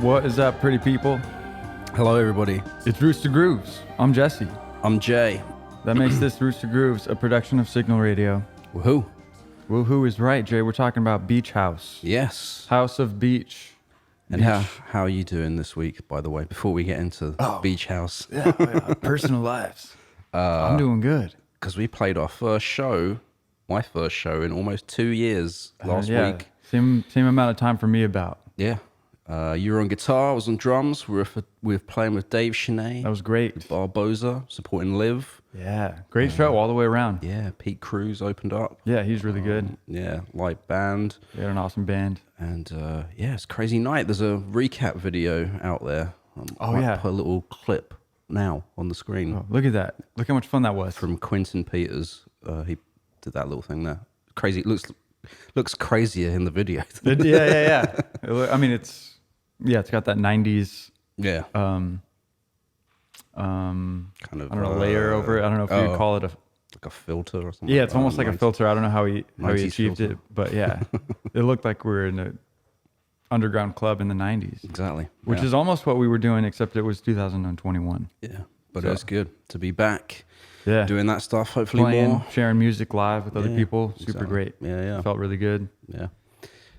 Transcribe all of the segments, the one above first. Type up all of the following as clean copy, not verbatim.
What is up, pretty people? Hello, everybody. It's Rooster Grooves. I'm Jesse. I'm Jay. That makes this Rooster Grooves a production of Signl Radio. Woohoo. Woohoo is right, Jay. We're talking about Beach House. Yes. House of Beach. And how are you doing this week, by the way, before we get into Beach House? Yeah, personal lives. I'm doing good. Because we played our first show, my first show in almost 2 years last week. Same amount of time for me about. Yeah. You were on guitar, I was on drums. We were playing with Dave Cheney. That was great. Barboza, supporting Liv. Yeah, great show all the way around. Yeah, Pete Cruz opened up. Yeah, he's really good. Yeah, light band. They had an awesome band. And it's a crazy night. There's a recap video out there. Yeah. Put a little clip now on the screen. Oh, look at that. Look how much fun that was. From Quentin Peters. He did that little thing there. Crazy. Looks crazier in the video. Yeah. I mean, it's got that 90s kind of I don't know, layer over it. I don't know if you'd call it like a filter or something. Yeah, it's almost like a filter. I don't know how he achieved filter. it, but yeah, it looked like we were in an underground club in the 90s. Exactly. Which is almost what we were doing, except it was 2021. Yeah, but it was good to be back. Yeah, doing that stuff. Hopefully playing, more. sharing music live with other people. Super great. Yeah. Felt really good. Yeah.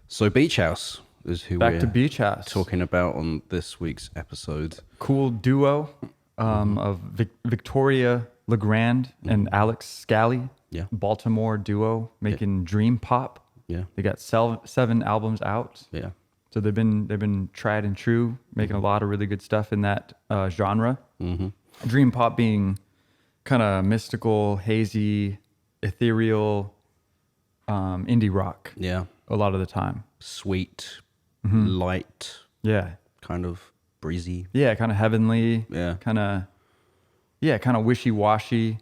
So Beach House is who Back we're to Beach House. talking about on this week's episode. Cool duo of Victoria Legrand and Alex Scally. Yeah. Baltimore duo making dream pop. Yeah. They got 7 albums out. Yeah. So they've been tried and true, making a lot of really good stuff in that genre. Mm-hmm. Dream pop being kind of mystical, hazy, ethereal, indie rock. Yeah. A lot of the time. Sweet, light, Yeah. kind of breezy. Yeah, kind of heavenly. Yeah. Kind of wishy-washy.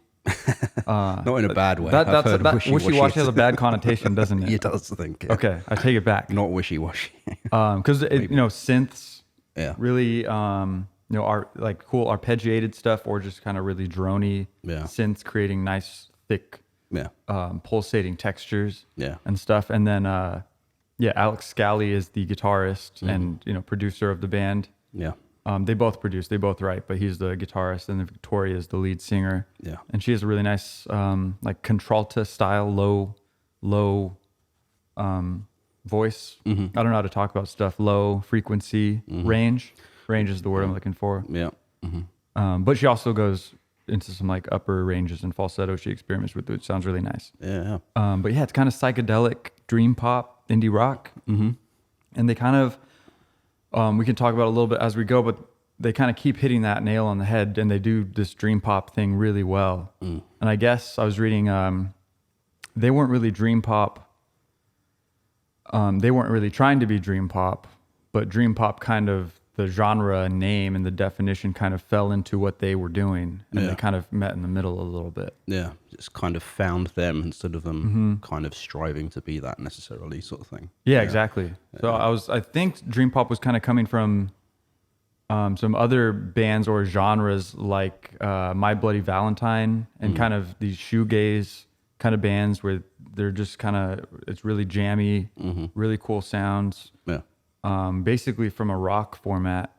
Not in a bad way. That wishy-washy has a bad connotation, doesn't it? It does, I think. Yeah. Okay, I take it back. Not wishy-washy. Because synths. Yeah. Really, are like cool arpeggiated stuff, or just kind of really droney synths, creating nice, thick, pulsating textures. Yeah. And stuff. And then, Alex Scally is the guitarist and producer of the band. Yeah. They both produce, they both write, but he's the guitarist, and then Victoria is the lead singer. Yeah. And she has a really nice, like contralto style, low voice. I don't know how to talk about stuff. Low frequency range. Range is the word I'm looking for. Yeah. Mm-hmm. But she also goes into some like upper ranges and falsetto she experiments with, which sounds really nice. Yeah. But yeah, it's kind of psychedelic, dream pop, indie rock. Mm-hmm. And they kind of, we can talk about it a little bit as we go, but they kind of keep hitting that nail on the head, and they do this dream pop thing really well. And I guess I was reading, they weren't really dream pop. They weren't really trying to be dream pop, but dream pop kind of, the genre name and the definition kind of fell into what they were doing, and they kind of met in the middle a little bit. Yeah, just kind of found them instead of them kind of striving to be that necessarily, sort of thing. Yeah, exactly. So I think dream pop was kind of coming from some other bands or genres like My Bloody Valentine and kind of these shoegaze kind of bands where they're just kind of, it's really jammy, really cool sounds. Yeah. Basically from a rock format,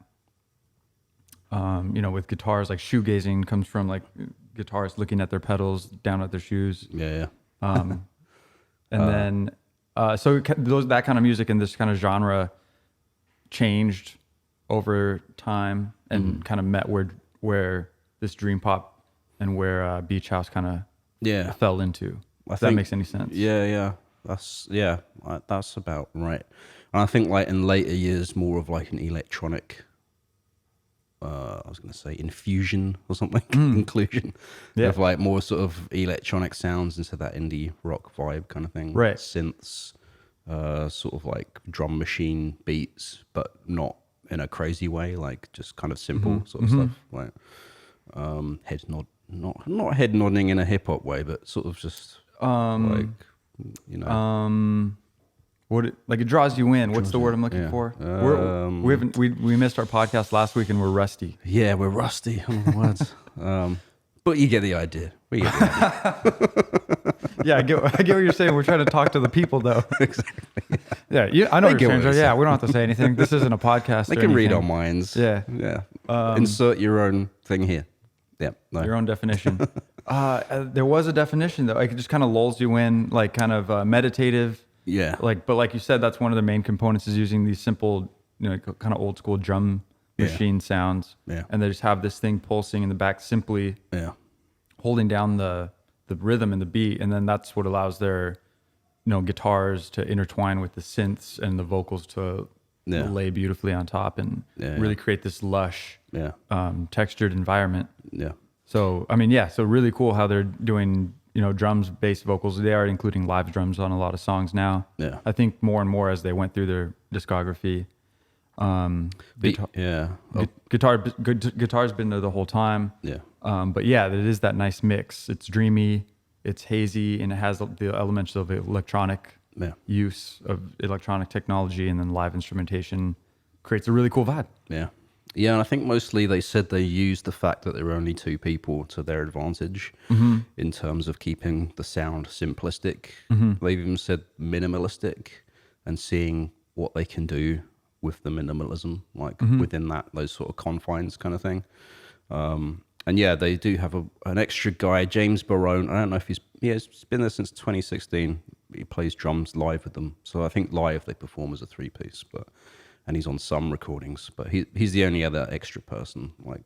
with guitars, like shoegazing comes from like guitarists looking at their pedals, down at their shoes. Yeah. And then, so that kind of music and this kind of genre changed over time and kind of met where this dream pop and where Beach House kind of fell into. If that makes any sense. Yeah. That's about right. And I think like in later years, more of like an electronic, I was going to say infusion or something, inclusion of like more sort of electronic sounds into that indie rock vibe kind of thing. Right. Synths, sort of like drum machine beats, but not in a crazy way, like just kind of simple sort of stuff. Like head nod, not head nodding in a hip hop way, but sort of just it draws you in. What's the word I'm looking for? We missed our podcast last week and we're rusty. Yeah, we're rusty on the words. But you get the idea. We get the idea. Yeah, I get what you're saying. We're trying to talk to the people, though. Exactly. Yeah, I know They what get you're what saying. you're Yeah, we don't have to say anything. This isn't a podcast. They or can read anything. our minds. Yeah. Yeah. Insert your own thing here. Yeah. No. Your own definition. There was a definition though. It just kind of lulls you in, like kind of meditative. Yeah. But like you said, that's one of the main components is using these simple, kind of old school drum machine sounds. Yeah. And they just have this thing pulsing in the back, simply holding down the rhythm and the beat, and then that's what allows their guitars to intertwine with the synths and the vocals to lay beautifully on top and really create this lush textured environment. Yeah. So so really cool how they're doing drums based vocals. They are including live drums on a lot of songs now. Yeah. I think more and more as they went through their discography. Guitar's been there the whole time. Yeah. But yeah, it is that nice mix. It's dreamy, it's hazy, and it has the elements of electronic use of electronic technology, and then live instrumentation creates a really cool vibe. Yeah. Yeah, and I think mostly they said they used the fact that there were only two people to their advantage in terms of keeping the sound simplistic. They've even said minimalistic, and seeing what they can do with the minimalism, like within those sort of confines kind of thing. And yeah, they do have an extra guy, James Barone. I don't know if he's been there since 2016. He plays drums live with them. So I think live they perform as a 3-piece, and he's on some recordings. But he's the only other extra person. Like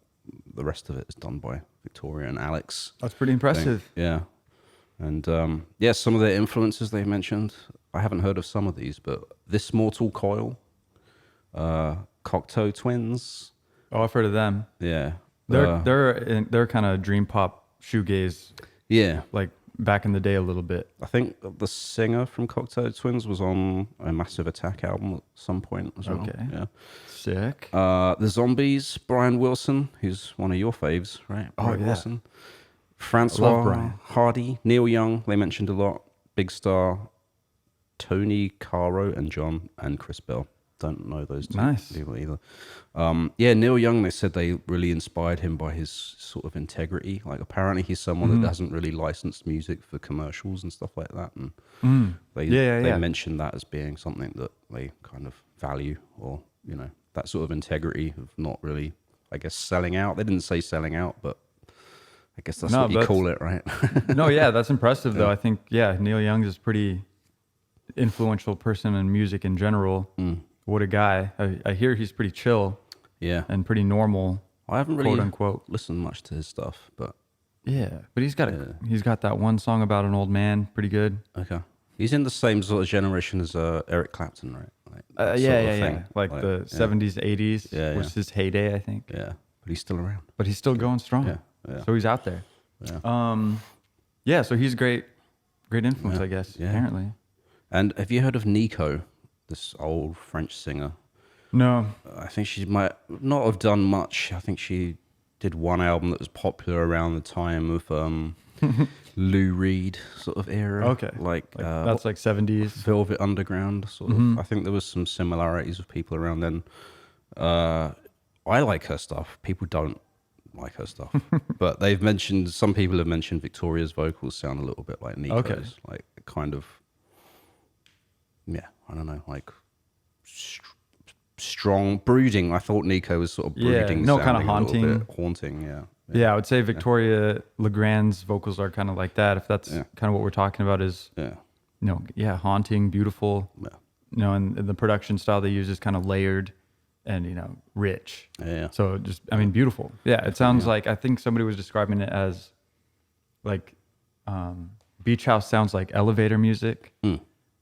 the rest of it is done by Victoria and Alex. That's pretty impressive. Yeah. And some of their influences they mentioned. I haven't heard of some of these, but This Mortal Coil, Cocteau Twins. Oh, I've heard of them. Yeah. They're kind of dream pop shoegaze. Yeah. Like back in the day a little bit. I think the singer from Cocteau Twins was on a Massive Attack album at some point as well. Okay. Yeah. Sick. The Zombies, Brian Wilson, who's one of your faves, right? Brian Wilson. Francois Hardy, Neil Young, they mentioned a lot. Big Star, Tony Caro and John and Chris Bell. Don't know those two people either. Neil Young, they said they really inspired him by his sort of integrity. Like apparently he's someone that doesn't really license music for commercials and stuff like that. And they mentioned that as being something that they kind of value, or, that sort of integrity of not really, I guess, selling out. They didn't say selling out, but I guess that's what you call it, right? No, yeah, that's impressive though. I think, Neil Young is a pretty influential person in music in general. What a guy. I hear he's pretty chill. Yeah. And pretty normal. I haven't really quote unquote listened much to his stuff, but but he's got that one song about an old man, pretty good. Okay. He's in the same sort of generation as Eric Clapton, right? Like the 70s, 80s was his heyday, I think. Yeah. But he's still around. But he's still going strong. Yeah. So he's out there. Yeah. So he's great influence, I guess, apparently. And have you heard of Nico, this old French singer? No. I think she might not have done much. I think she did one album that was popular around the time of Lou Reed sort of era. Okay. Like that's like 70s. Velvet Underground sort of. I think there was some similarities with people around then. I like her stuff. People don't like her stuff. But some people have mentioned Victoria's vocals sound a little bit like Nico's. Okay. Like kind of, I don't know, like strong brooding. I thought Nico was sort of brooding. No, kind of haunting. Haunting, yeah. I would say Victoria Legrand's vocals are kind of like that. If that's kind of what we're talking about, is haunting, beautiful. Yeah. And the production style they use is kind of layered and rich. Yeah. So just beautiful. Yeah. It sounds like, I think somebody was describing it as like beach house sounds like elevator music.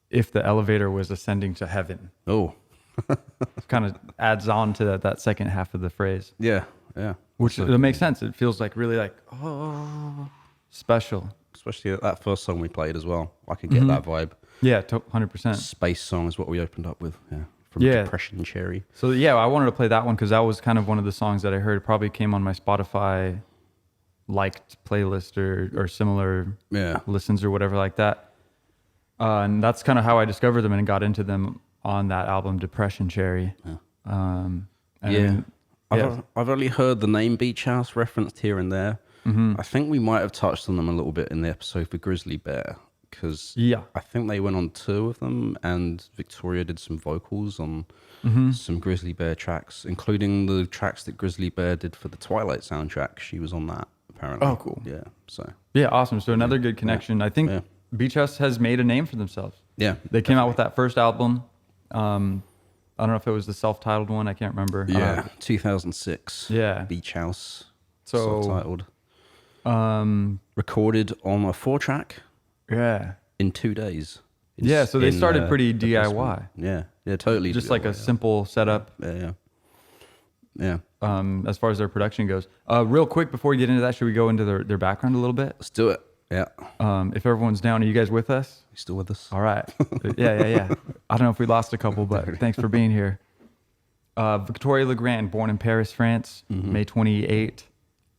If the elevator was ascending to heaven. Oh. Kind of adds on to that second half of the phrase. Yeah. Which it makes sense. It feels like really like, special. Especially that first song we played as well. I could get that vibe. Yeah, 100%. Space Song is what we opened up with. Yeah. From Depression Cherry. So I wanted to play that one because that was kind of one of the songs that I heard. It probably came on my Spotify liked playlist or similar listens or whatever like that. And that's kind of how I discovered them and got into them on that album, Depression Cherry. I've only heard the name Beach House referenced here and there. I think we might have touched on them a little bit in the episode for Grizzly Bear, because Yeah. I think they went on tour with them, and Victoria did some vocals on some Grizzly Bear tracks, including the tracks that Grizzly Bear did for the Twilight soundtrack. She was on that, apparently. Oh, cool. Yeah, so. Yeah, awesome. So another good connection. I think Beach House has made a name for themselves. Yeah. They came out with that first album. I don't know if it was the self-titled one. I can't remember. Yeah, 2006. Yeah. Beach House. So, Self-titled. Recorded on a 4-track yeah. in 2 days. Yeah, so they started pretty the DIY. basement. Yeah, totally. Just DIY, like a simple setup. Yeah. As far as their production goes. Real quick, before we get into that, should we go into their background a little bit? Let's do it. Yeah. If everyone's down, are you guys with us? You still with us? All right. Yeah. I don't know if we lost a couple, but thanks for being here. Victoria Legrand, born in Paris, France, May 28,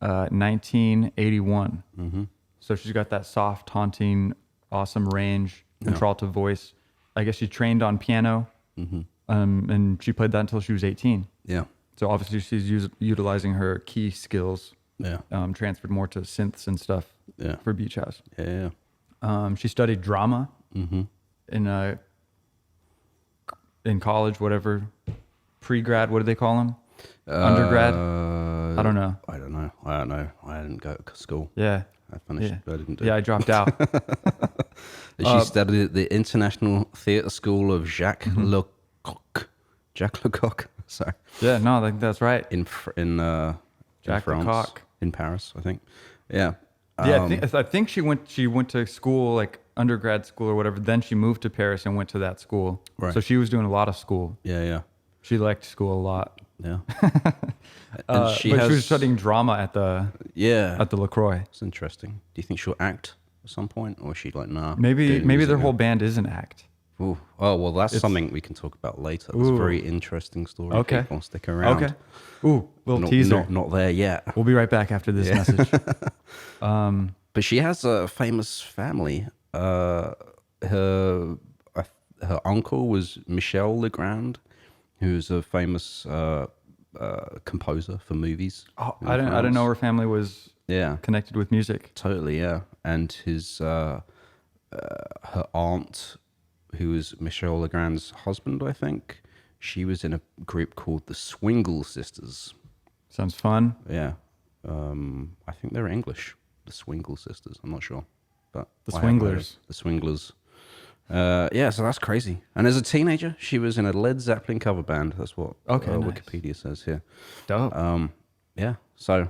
1981. So she's got that soft, haunting, awesome range, contralto voice. I guess she trained on piano, and she played that until she was 18. Yeah. So obviously she's utilizing her key skills, transferred more to synths and stuff for Beach House. Yeah. She studied drama in college, whatever, pre-grad, what do they call them? Undergrad? I don't know. I don't know. I didn't go to school. Yeah. I finished. I didn't do. Yeah, I dropped out. She studied at the International Theatre School of Jacques Lecoq. Jacques Lecoq. Sorry. Yeah, no, I think that's right. In Jacques France, Lecoq. in Paris, I think. Yeah. Yeah, I think she went to school, like undergrad school or whatever. Then she moved to Paris and went to that school. Right. So she was doing a lot of school. Yeah. She liked school a lot. Yeah. But she was studying drama at the LaCroix. It's interesting. Do you think she'll act at some point, or is she like, nah? Maybe their whole band is an act. Ooh. Oh, well, that's something we can talk about later. It's a very interesting story. Okay. People stick around. Okay. Ooh, little teaser. Not there yet. We'll be right back after this message. But she has a famous family. Her uncle was Michel Legrand, who's a famous composer for movies. Oh, I didn't know her family was connected with music. Totally, yeah. And his her aunt, who was Michel Legrand's husband, I think, she was in a group called the Signl sisters. Sounds fun. Yeah. I think they're English, the Signl sisters. I'm not sure. But The Swinglers. The Swinglers. Yeah, so that's crazy. And as a teenager, she was in a Led Zeppelin cover band. That's what nice. Wikipedia says here. Dope. Yeah, so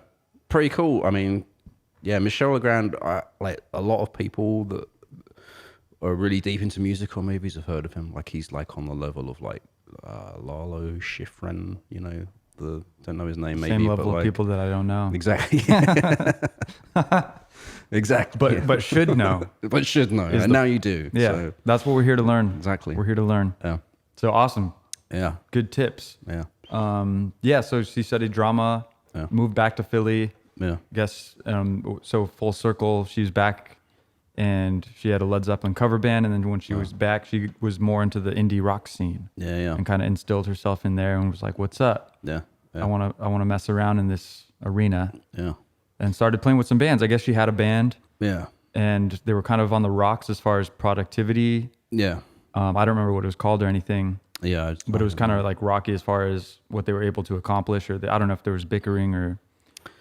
pretty cool. I mean, yeah, Michel Legrand, like a lot of people that are really deep into music or movies have heard of him. Like he's like on the level of like Lalo Schifrin, you know, don't know his name maybe. Same level but of like, people that I don't know. Exactly. Exactly. But should know. But should know. And now you do. Yeah. So. That's what we're here to learn. Exactly. We're here to learn. Yeah. So awesome. Yeah. Good tips. Yeah. So she studied drama, moved back to Philly. Yeah. Guess so full circle, she's back and she had a Led Zeppelin cover band, and then when she was back, she was more into the indie rock scene. Yeah. And kind of instilled herself in there and was like, "What's up? Yeah. I want to mess around in this arena." Yeah. And started playing with some bands. I guess she had a band. Yeah. And they were kind of on the rocks as far as productivity. Yeah. I don't remember what it was called or anything. Yeah. But it was kind of like rocky as far as what they were able to accomplish, or I don't know if there was bickering or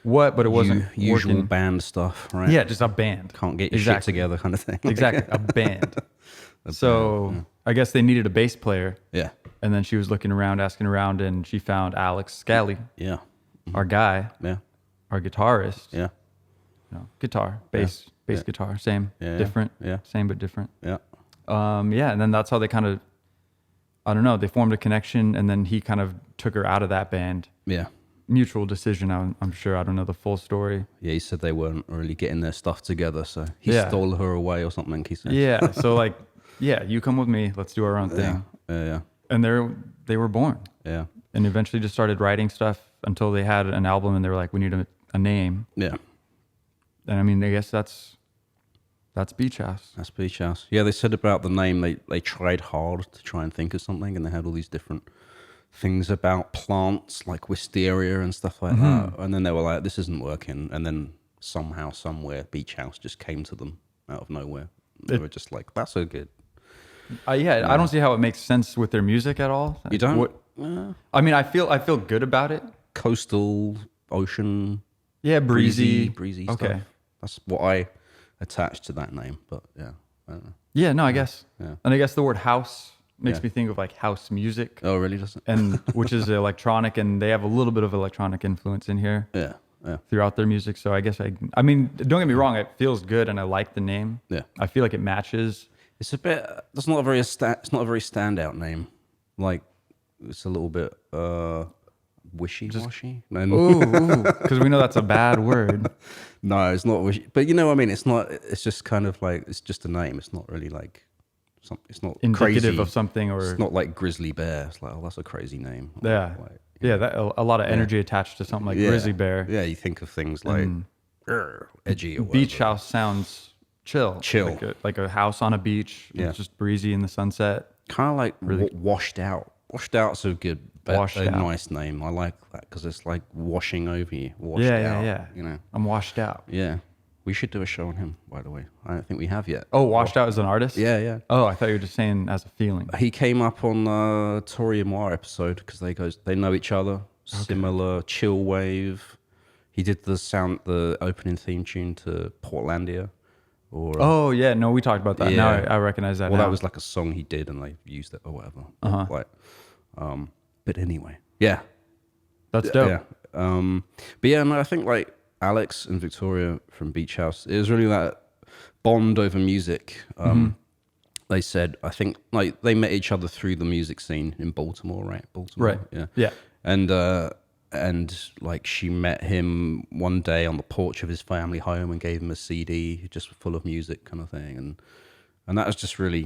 what, but it wasn't usual working. Band stuff, right? Yeah, just a band. Can't get your shit together kind of thing. Exactly, a band. I guess they needed a bass player. Yeah. And then she was looking around, asking around, and she found Alex Scally. Yeah. Our guy. Yeah. Our guitarist. Yeah. Guitar, bass guitar, same, different. Yeah. Same but different. Yeah. And then that's how they kind of, I don't know, they formed a connection, and then he kind of took her out of that band. Yeah. Mutual decision, I'm sure. I don't know the full story. Yeah, he said they weren't really getting their stuff together, so he stole her away or something, he said. Yeah, so you come with me, let's do our own thing. Yeah. And they were born. Yeah. And eventually just started writing stuff until they had an album, and they were like, we need a name. Yeah. And I mean, I guess that's Beach House. That's Beach House. Yeah, they said about the name, they tried hard to try and think of something, and they had all these different things about plants like wisteria and stuff like that. And then they were like, this isn't working. And then somehow, somewhere, Beach House just came to them out of nowhere. They were just like, that's so good. Yeah, I don't see how it makes sense with their music at all. You don't? I mean, I feel good about it. Coastal, ocean, Yeah, breezy stuff. That's what I attached to that name. But yeah, I don't know. Yeah, no, I guess. Yeah. And I guess the word house makes me think of like house music. Oh, really? Does it? And which is electronic, and they have a little bit of electronic influence in here. Yeah. Throughout their music. So I guess I mean, don't get me wrong, it feels good and I like the name. Yeah. I feel like it matches. It's a bit. It's not a very standout name. Like it's a little bit wishy-washy. Ooh, because we know that's a bad word. No, it's not wishy. But you know what I mean? It's not. It's just kind of like it's just a name. It's not really like something. It's not indicative crazy. of something, or it's not like Grizzly Bear. It's like, oh, that's a crazy name. Yeah. Like, yeah, that a lot of energy attached to something like Grizzly Bear. Yeah, you think of things like edgy or Beach whatever. house sounds chill. Like a house on a beach. Yeah. It's just breezy in the sunset. Kind of like washed out. Washed out's a good, nice name. I like that because it's like washing over you. Washed out. Yeah. You know, I'm washed out. yeah. We should do a show on him, by the way. I don't think we have yet. Oh, washed out as an artist? Yeah. Oh, I thought you were just saying as a feeling. He came up on Tori Amar episode because they know each other. Similar chill wave. He did the opening theme tune to Portlandia. Or oh yeah, no, we talked about that. Yeah. Now I recognize that. well, now. that was like a song he did, and they used it or whatever. Uh-huh. But anyway, yeah, that's dope. yeah. But yeah, no, I think like Alex and Victoria from Beach House, it was really that bond over music. They said, I think like they met each other through the music scene in Baltimore, right? Baltimore, Right. Yeah. And like she met him one day on the porch of his family home and gave him a CD just full of music kind of thing. And that was just really,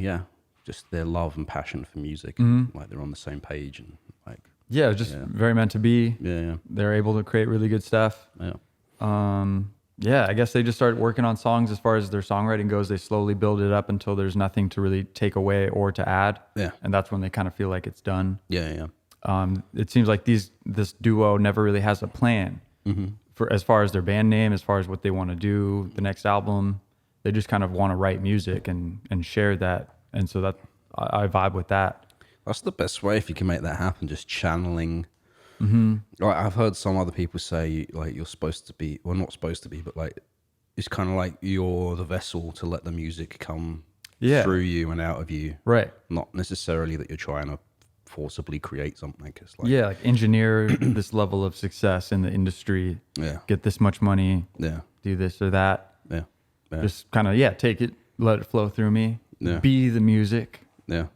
just their love and passion for music. Like they're on the same page and like. Yeah, just very meant to be. Yeah. They're able to create really good stuff. Yeah. Yeah, I guess they just started working on songs. As far as their songwriting goes, they slowly build it up until there's nothing to really take away or to add. Yeah. And that's when they kind of feel like it's done. Yeah. It seems like this duo never really has a plan for as far as their band name, as far as what they want to do, the next album. They just kind of want to write music and share that. And so that I vibe with that. That's the best way if you can make that happen, just channeling. Like, I've heard some other people say like you're supposed to be, well, not supposed to be, but like it's kind of like you're the vessel to let the music come through you and out of you. Right. Not necessarily that you're trying to forcibly create something. It's like, Like engineer this level of success in the industry. Yeah. Get this much money. Yeah. Do this or that. Yeah. Just kind of, take it, let it flow through me. Yeah. Be the music. Yeah.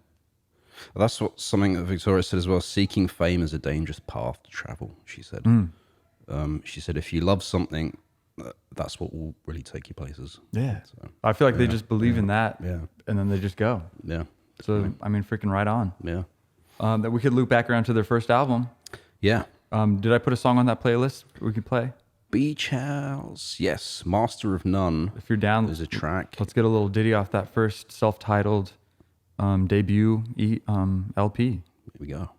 That's something that Victoria said as well. Seeking fame is a dangerous path to travel, she said. She said, if you love something, that's what will really take you places. Yeah. So, I feel like they just believe in that. Yeah. And then they just go. Yeah. So, I mean, freaking right on. Yeah. That we could loop back around to their first album. Yeah. Did I put a song on that playlist we could play? Beach House. Yes. Master of None. If you're down, There's a track. let's get a little ditty off that first self-titled debut LP. Here we go.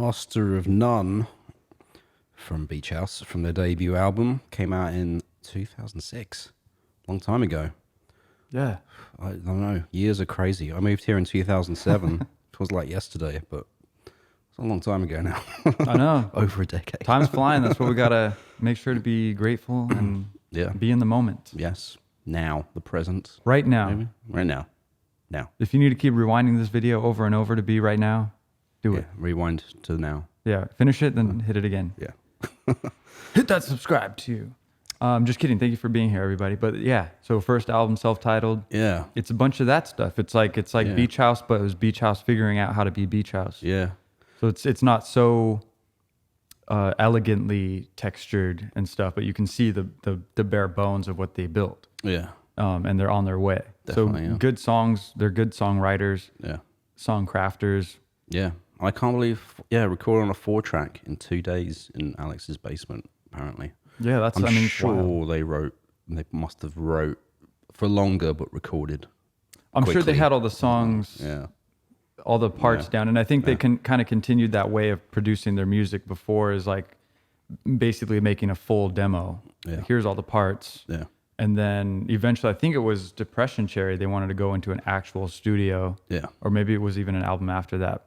Master of None from Beach House, from their debut album, came out in 2006. Long time ago. Yeah. I don't know. Years are crazy. I moved here in 2007. It was like yesterday, but it's a long time ago now. I know. Over a decade. Time's flying. That's what we got to make sure to be grateful and be in the moment. Yes. Now, the present. Right now. Maybe? Right now. Now. If you need to keep rewinding this video over and over to be right now, do it. Rewind to now. Yeah. Finish it, then hit it again. Yeah. Hit that subscribe too. Just kidding. Thank you for being here, everybody. But yeah, so first album, self-titled. Yeah. It's a bunch of that stuff. It's like Beach House, but it was Beach House figuring out how to be Beach House. Yeah. So it's not so elegantly textured and stuff, but you can see the bare bones of what they built. Yeah. And they're on their way. Definitely, so good songs. They're good songwriters. Yeah. Song crafters. Yeah. I can't believe, recorded on a 4-track in 2 days in Alex's basement, apparently. Yeah, I'm sure they must have wrote for longer, but recorded. I'm quickly. sure they had all the songs, all the parts down. And I think they kind of continued that way of producing their music before, is like basically making a full demo. Yeah. Like, here's all the parts. Yeah. And then eventually, I think it was Depression Cherry, they wanted to go into an actual studio. Yeah. Or maybe it was even an album after that.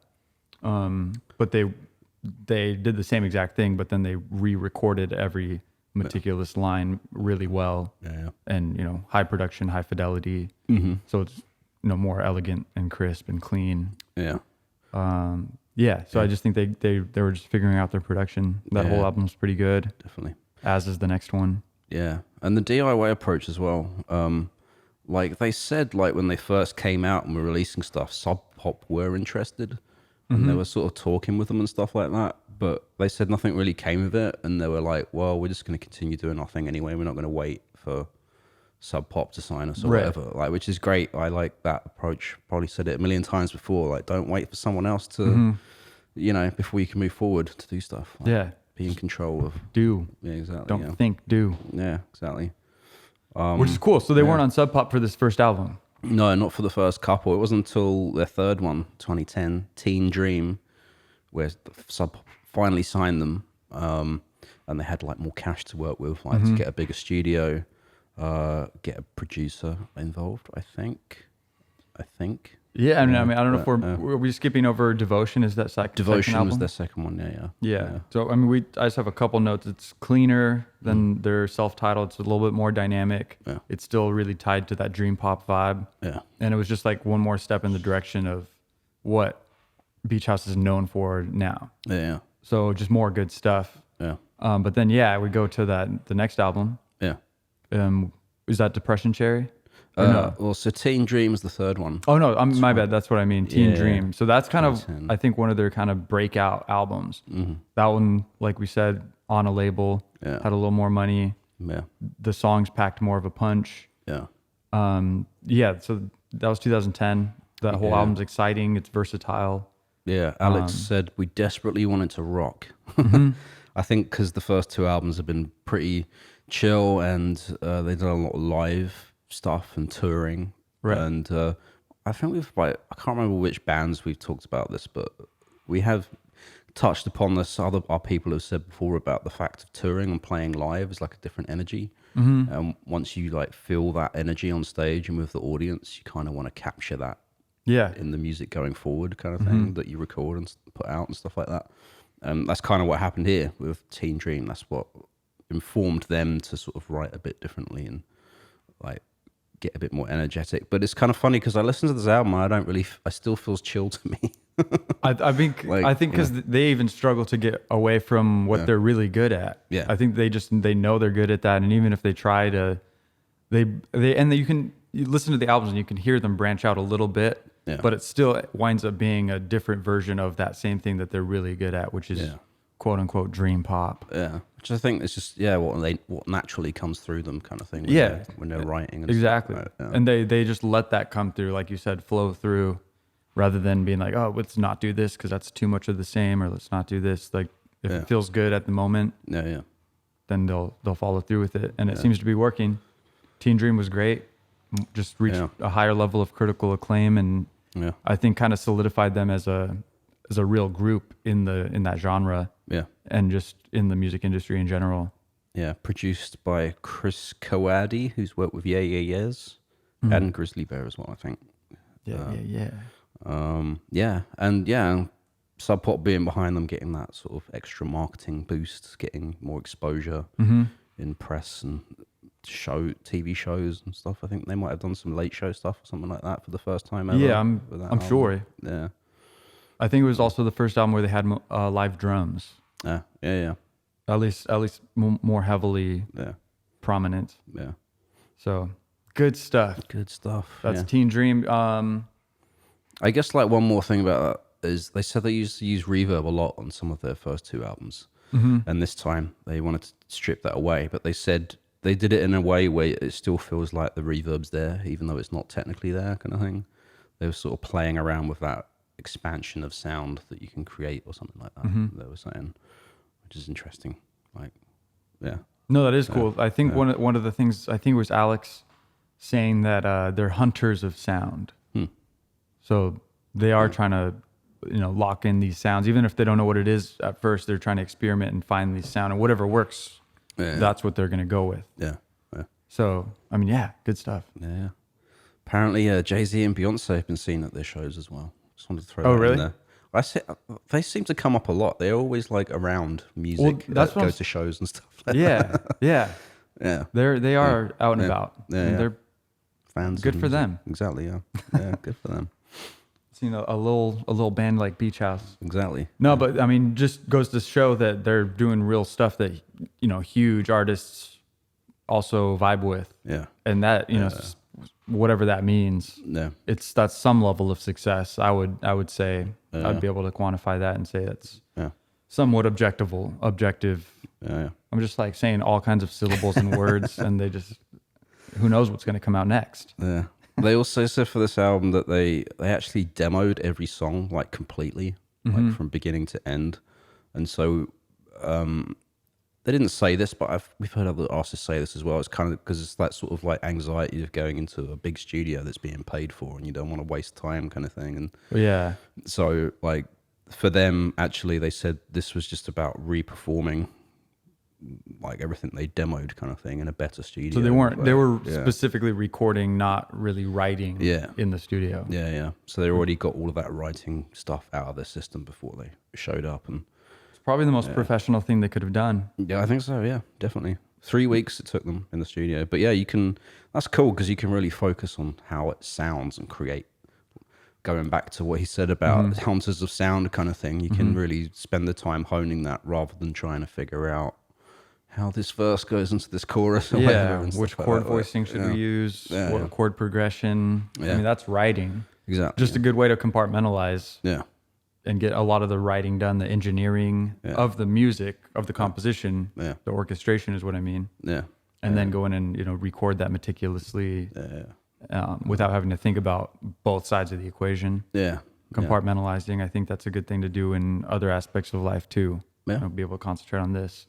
But they did the same exact thing, but then they re-recorded every meticulous line really well. Yeah. And, high production, high fidelity. Mm-hmm. So it's, more elegant and crisp and clean. Yeah. So I just think they were just figuring out their production. That whole album's pretty good. Definitely. As is the next one. Yeah. And the DIY approach as well. Like they said, like when they first came out and were releasing stuff, Sub Pop were interested and they were sort of talking with them and stuff like that. But they said nothing really came of it. And they were like, well, we're just going to continue doing our thing anyway. We're not going to wait for Sub Pop to sign us or whatever. Like, which is great. I like that approach. Probably said it a million times before. Like, don't wait for someone else to, before you can move forward to do stuff. Like, be in control of. Do. Yeah, exactly. Don't think, do. Yeah, exactly. Which is cool. So they weren't on Sub Pop for this first album. No, not for the first couple. It wasn't until their third one, 2010, Teen Dream, where Sub Pop finally signed them, and they had like more cash to work with, like to get a bigger studio, get a producer involved. I think. Yeah, I mean, I don't know if were we skipping over Devotion? Is that second Devotion album? was their second one. Yeah. So I mean, I just have a couple notes. It's cleaner than their self-titled. It's a little bit more dynamic. Yeah. It's still really tied to that dream pop vibe. Yeah. And it was just like one more step in the direction of what Beach House is known for now. Yeah. So just more good stuff. Yeah. But then we go to the next album. Yeah. Is that Depression Cherry? Well, so Teen Dream is the third one. Oh no, my bad. That's what I mean. Teen Yeah. Dream. So that's kind of, 2010. I think, one of their kind of breakout albums. That one, like we said, on a label, Yeah. had a little more money. Yeah. The songs packed more of a punch. Yeah. So that was 2010. That whole album's exciting. It's versatile. Yeah, Alex said we desperately wanted to rock. I think because the first 2 albums have been pretty chill and they've done a lot of live stuff and touring. Right. And I think I can't remember which bands we've talked about this, but we have touched upon this. Our people have said before about the fact of touring and playing live is like a different energy. And once you like feel that energy on stage and with the audience, you kind of want to capture that. Yeah. In the music going forward kind of thing that you record and put out and stuff like that. That's kind of what happened here with Teen Dream. That's what informed them to sort of write a bit differently and like get a bit more energetic. But it's kind of funny because I listen to this album, I still feels chill to me. I think because they even struggle to get away from what they're really good at. Yeah. I think they know they're good at that, and even if they try to, you listen to the albums and you can hear them branch out a little bit. Yeah. But it still winds up being a different version of that same thing that they're really good at, which is quote unquote dream pop. Yeah, which I think is just what naturally comes through them, kind of thing. When they're writing. And exactly, stuff, right? And they just let that come through, like you said, flow through, rather than being like, oh, let's not do this because that's too much of the same, or let's not do this. Like if it feels good at the moment, then they'll follow through with it, and it seems to be working. Teen Dream was great, just reached a higher level of critical acclaim, and I think kind of solidified them as a as a real group in that genre. Yeah. And just in the music industry in general. Yeah, produced by Chris Coady, who's worked with Yeah Yeah Yeahs and Grizzly Bear as well, I think. Yeah. Yeah, and Sub Pop being behind them, getting that sort of extra marketing boost, getting more exposure in press and TV shows and stuff. I think they might have done some late show stuff or something like that for the first time ever. Yeah, I'm sure. Yeah. I think it was also the first album where they had live drums. Yeah. At least more heavily prominent. Yeah. So good stuff. Good stuff. That's Teen Dream. I guess like one more thing about that is they said they used to use reverb a lot on some of their first two albums. And this time they wanted to strip that away, but they said they did it in a way where it still feels like the reverb's there, even though it's not technically there, kind of thing. They were sort of playing around with that expansion of sound that you can create or something like that. They were saying, which is interesting. Like, yeah. No, that is cool. I think one of the things, I think it was Alex saying that they're hunters of sound. So they are trying to, lock in these sounds, even if they don't know what it is at first. They're trying to experiment and find these sound, and whatever works, that's what they're going to go with. Yeah. So I mean, good stuff. Yeah. Apparently, Jay-Z and Beyonce have been seen at their shows as well. Just wanted to throw that in there. They seem to come up a lot. They're always like around music. Well, go to shows and stuff. Yeah. They are out and about. Yeah. They're fans. Good for them. Exactly. Yeah. Good for them. Seen a little band like Beach House. Exactly. No, but I mean, just goes to show that they're doing real stuff that huge artists also vibe with. Yeah. And that whatever that means. Yeah. That's some level of success. I would say I'd be able to quantify that and say it's somewhat objective. Yeah. I'm just like saying all kinds of syllables and words, and they just who knows what's going to come out next. Yeah. They also said for this album that they actually demoed every song like completely, like from beginning to end, and so they didn't say this, but we've heard other artists say this as well. It's kind of because it's that sort of like anxiety of going into a big studio that's being paid for, and you don't want to waste time, kind of thing. And so like for them, actually, they said this was just about re-performing like everything they demoed, kind of thing, in a better studio. So they were specifically recording, not really writing in the studio. Yeah. So they already got all of that writing stuff out of their system before they showed up, and it's probably the most professional thing they could have done. Yeah, I think so. Yeah, definitely. 3 weeks it took them in the studio, but that's cool because you can really focus on how it sounds and create. Going back to what he said about hunters of sound kind of thing, you can really spend the time honing that rather than trying to figure out how this verse goes into this chorus or whatever. And which chord voicing should we use? What chord progression? Yeah. I mean, that's writing. Exactly. Just a good way to compartmentalize. Yeah. And get a lot of the writing done, the engineering of the music, of the composition, the orchestration is what I mean. Yeah. And then go in and record that meticulously without having to think about both sides of the equation. Yeah. Compartmentalizing, I think that's a good thing to do in other aspects of life too. Yeah. Be able to concentrate on this,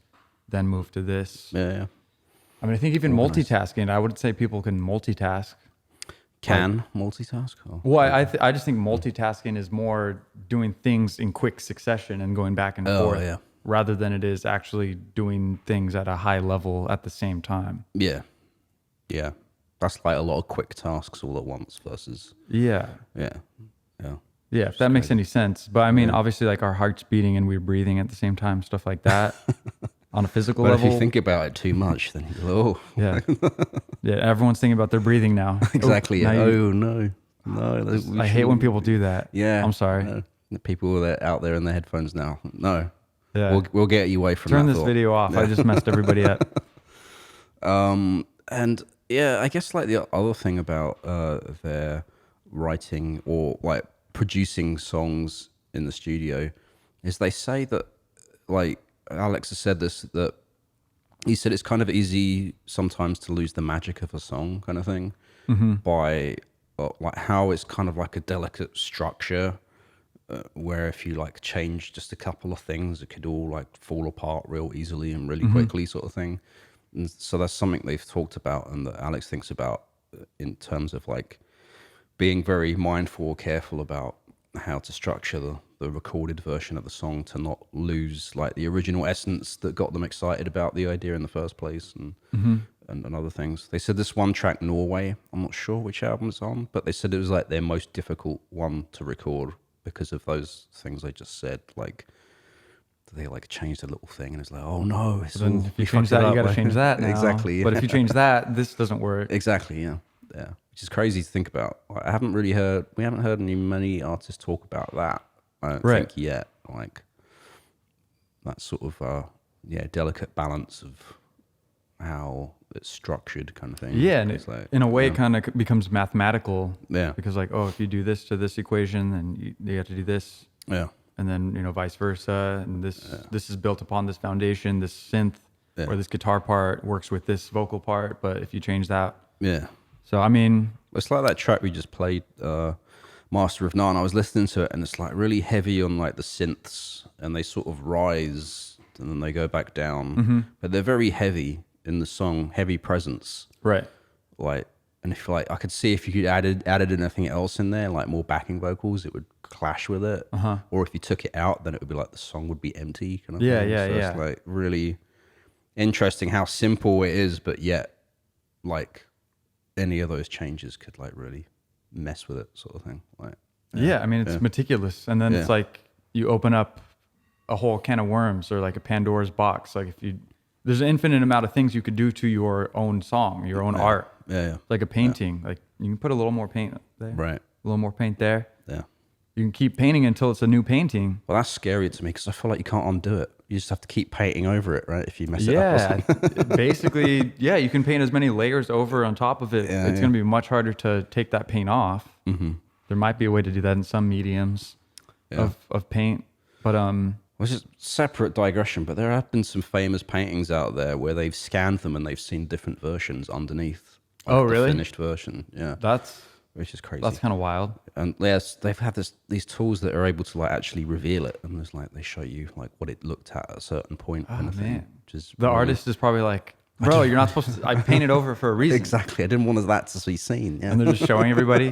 then move to this. Yeah. I mean, I think even multitasking, I would say people can multitask. Multitask? Oh. Well, I just think multitasking is more doing things in quick succession and going back and forth rather than it is actually doing things at a high level at the same time. Yeah. Yeah. That's like a lot of quick tasks all at once versus... Yeah, if that makes any sense. But I mean, obviously, like our heart's beating and we're breathing at the same time, stuff like that. On a physical level. But if you think about it too much, then you go, everyone's thinking about their breathing now. Exactly. No. I hate when people do that. Yeah. I'm sorry. No. The people that are out there in their headphones now. No. Yeah. We'll get you away from Turn that this thought. video off. Yeah. I just messed everybody up. And yeah, I guess like the other thing about their writing or like producing songs in the studio is they say that, like Alex has said this, that he said it's kind of easy sometimes to lose the magic of a song, kind of thing, by like how it's kind of like a delicate structure where if you like change just a couple of things, it could all like fall apart real easily and really quickly, sort of thing. And so that's something they've talked about and that Alex thinks about in terms of like being very mindful or careful about how to structure the recorded version of the song to not lose like the original essence that got them excited about the idea in the first place, and other things. They said this one track, Norway, I'm not sure which album it's on, but they said it was like their most difficult one to record because of those things I just said. Like they like changed a little thing, and it's like, oh no, it's Then all, if you change that, you got to change that now. Exactly. But if you change that, this doesn't work. Exactly, yeah. Which is crazy to think about. We haven't heard many artists talk about that, I don't think yet. Like that sort of, delicate balance of how it's structured kind of thing. Yeah, and it's like, in a way, it kind of becomes mathematical. Yeah. Because like, oh, if you do this to this equation, then you have to do this. Yeah. And then, vice versa. And this is built upon this foundation, this synth or this guitar part works with this vocal part. But if you change that. Yeah. So, I mean. It's like that track we just played, Master of None. I was listening to it and it's like really heavy on like the synths and they sort of rise and then they go back down. But they're very heavy in the song, heavy presence. Right. Like, and if like, I could see if you could added anything else in there, like more backing vocals, it would clash with it. Or if you took it out, then it would be like the song would be empty kind of thing. So it's like really interesting how simple it is, but yet like any of those changes could like really mess with it sort of thing. Like, yeah, I mean, it's meticulous. And then it's like you open up a whole can of worms or like a Pandora's box. Like there's an infinite amount of things you could do to your own song, your own art. Yeah. Like a painting. Like you can put a little more paint there. Right. A little more paint there. Yeah. You can keep painting until it's a new painting. Well, that's scary to me because I feel like you can't undo it. You just have to keep painting over it, right? If you mess it up. Yeah, basically, you can paint as many layers over on top of it. It's going to be much harder to take that paint off. There might be a way to do that in some mediums of paint, but Which is separate digression, but there have been some famous paintings out there where they've scanned them and they've seen different versions underneath. Oh, really? The finished version, yeah. Which is crazy. That's kind of wild. And yes, they've had these tools that are able to like actually reveal it, and there's like they show you like what it looked at a certain point. Oh, kind of thing, man. which is The artist is probably like, bro, you're not supposed to. I painted over it for a reason. Exactly. I didn't want that to be seen. Yeah. And they're just showing everybody.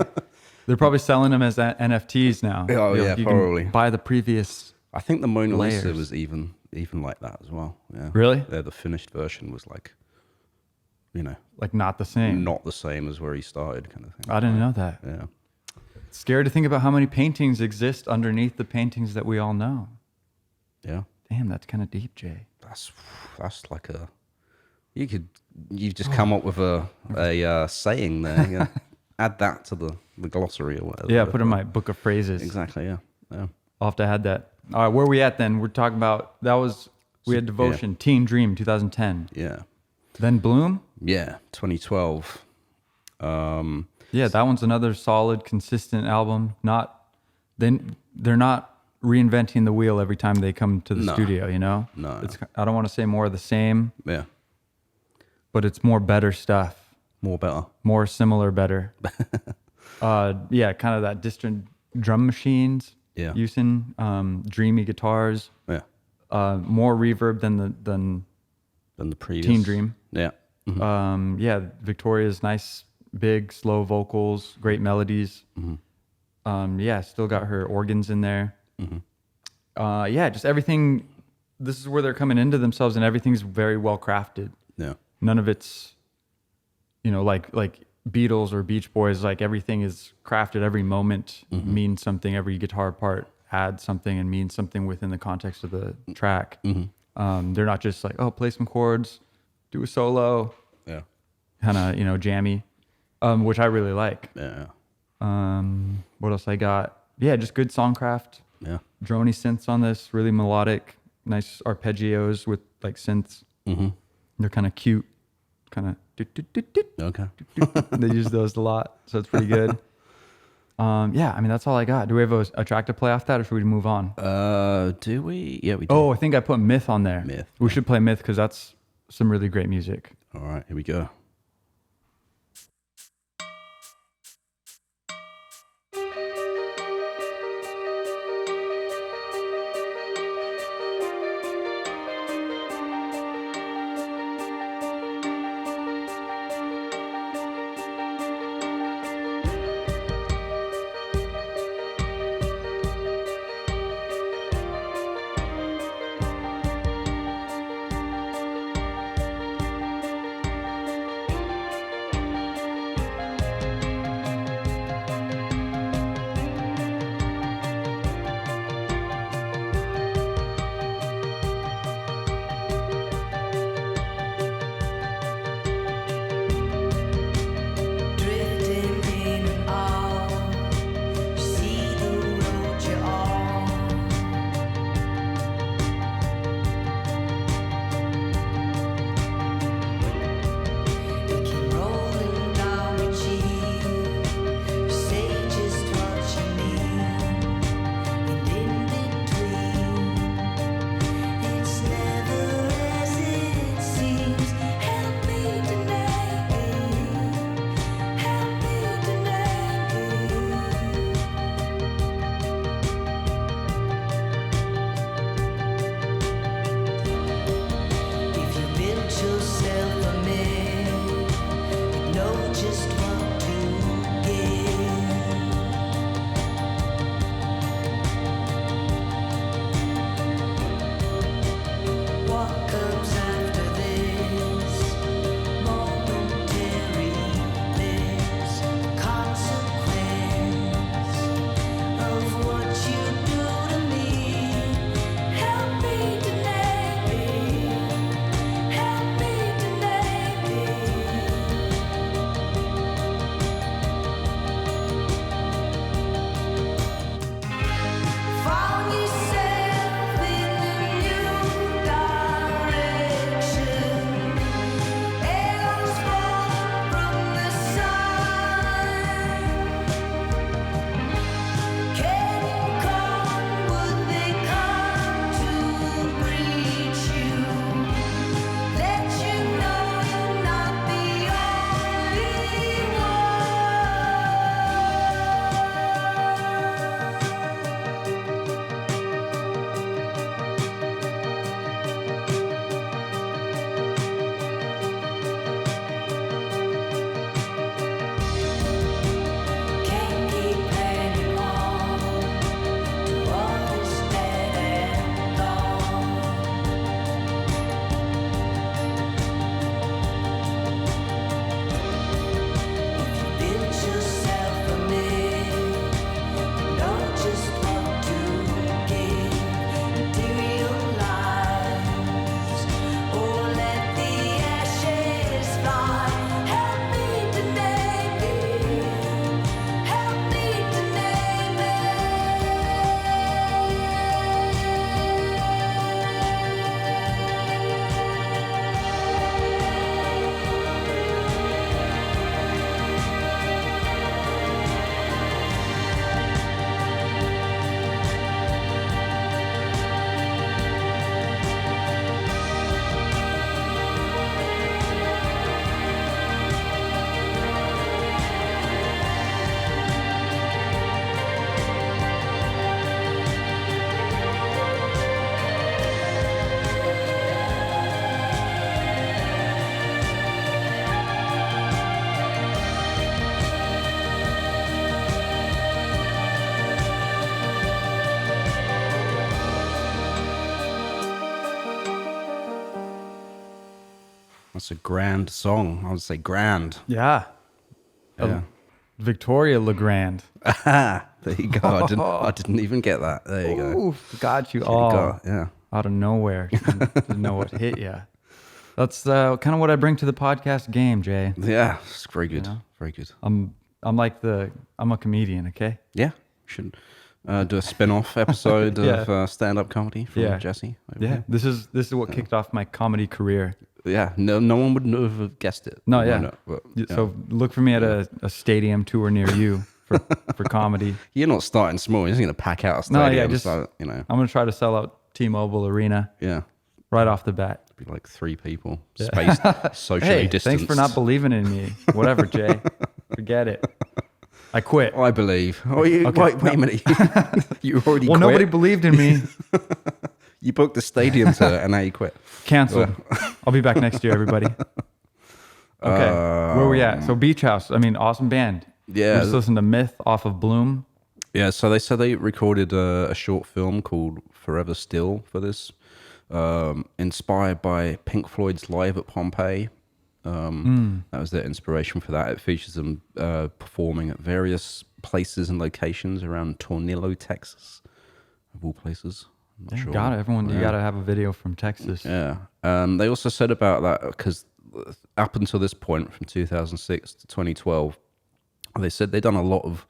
They're probably selling them as NFTs now. Oh yeah, you probably. Can buy the previous. I think the Mona Lisa layers. was even like that as well. Yeah. Really? Yeah, the finished version was like, like not the same. not the same as where he started, kind of thing. I didn't know that. Yeah. It's scary to think about how many paintings exist underneath the paintings that we all know. Yeah. Damn, that's kind of deep, Jay. That's like you've just come up with a saying there. Yeah. Add that to the glossary or whatever. Yeah, put in my book of phrases. Exactly. Yeah. I'll have to add that. All right, where are we at then? We're talking about we had Devotion, Teen Dream, 2010. Yeah. Then Bloom. Yeah. 2012. Yeah, that one's another solid, consistent album. They're not reinventing the wheel every time they come to the studio. No. I don't want to say more of the same. Yeah. But it's more better stuff. More better. More similar, better. Kind of that distant drum machines. Yeah. Using dreamy guitars. Yeah. More reverb than the previous Teen Dream. Yeah. Mm-hmm. Victoria's nice, big, slow vocals, great melodies. Mm-hmm. Still got her organs in there. Mm-hmm. Just everything. This is where they're coming into themselves, and everything's very well crafted. Yeah. None of it's, like Beatles or Beach Boys. Like everything is crafted. Every moment means something. Every guitar part adds something and means something within the context of the track. Mm-hmm. They're not just like, play some chords, do a solo. Yeah. Kind of, jammy, which I really like. Yeah. What else I got? Yeah, just good songcraft. Yeah. Droney synths on this, really melodic, nice arpeggios with like synths. Mm-hmm. They're kind of cute, kind of. Okay. They use those a lot, so it's pretty good. That's all I got. Do we have a track to play off that, or should we move on? Do we? Yeah, we do. Oh, I think I put Myth on there. Myth. We should play Myth because that's some really great music. All right, here we go. That's a grand song. I would say grand. Yeah. Yeah. Victoria Legrand. Aha, there you go. I didn't even get that. There you go. Oof, got you You all got- yeah. out of nowhere. Didn't know what hit you. That's kind of what I bring to the podcast game, Jay. Yeah, it's very good. know? Very good. I'm a comedian, okay? Yeah, should do a spin-off episode Yeah. of stand-up comedy from Yeah. Jesse. Yeah. This is what kicked off my comedy career. Yeah, no one would have guessed it. No, Why yeah. not? But, yeah. So look for me at a stadium tour near you for comedy. You're not starting small. You're just going to pack out a No, stadium. yeah, So, you know, I'm gonna try to sell out T-Mobile Arena yeah. right off the bat. Be like 3 people, spaced, socially Hey, distanced. thanks for not believing in me. Whatever, Jay. Forget it. I quit. I believe. Oh, you Okay, wait a minute. You already Well, quit. nobody believed in me. You booked the stadium tour and now you quit. Canceled. I'll be back next year, everybody. Okay, where we at? So Beach House. I mean, awesome band. Yeah. We just listened to Myth off of Bloom. Yeah, so they said they recorded a short film called Forever Still for this, inspired by Pink Floyd's Live at Pompeii. That was their inspiration for that. It features them performing at various places and locations around Tornillo, Texas, of all places. I'm not Yeah, sure. got it. Everyone, you Yeah. got to have a video from Texas. Yeah. They also said about that because up until this point, from 2006 to 2012, they said they'd done a lot of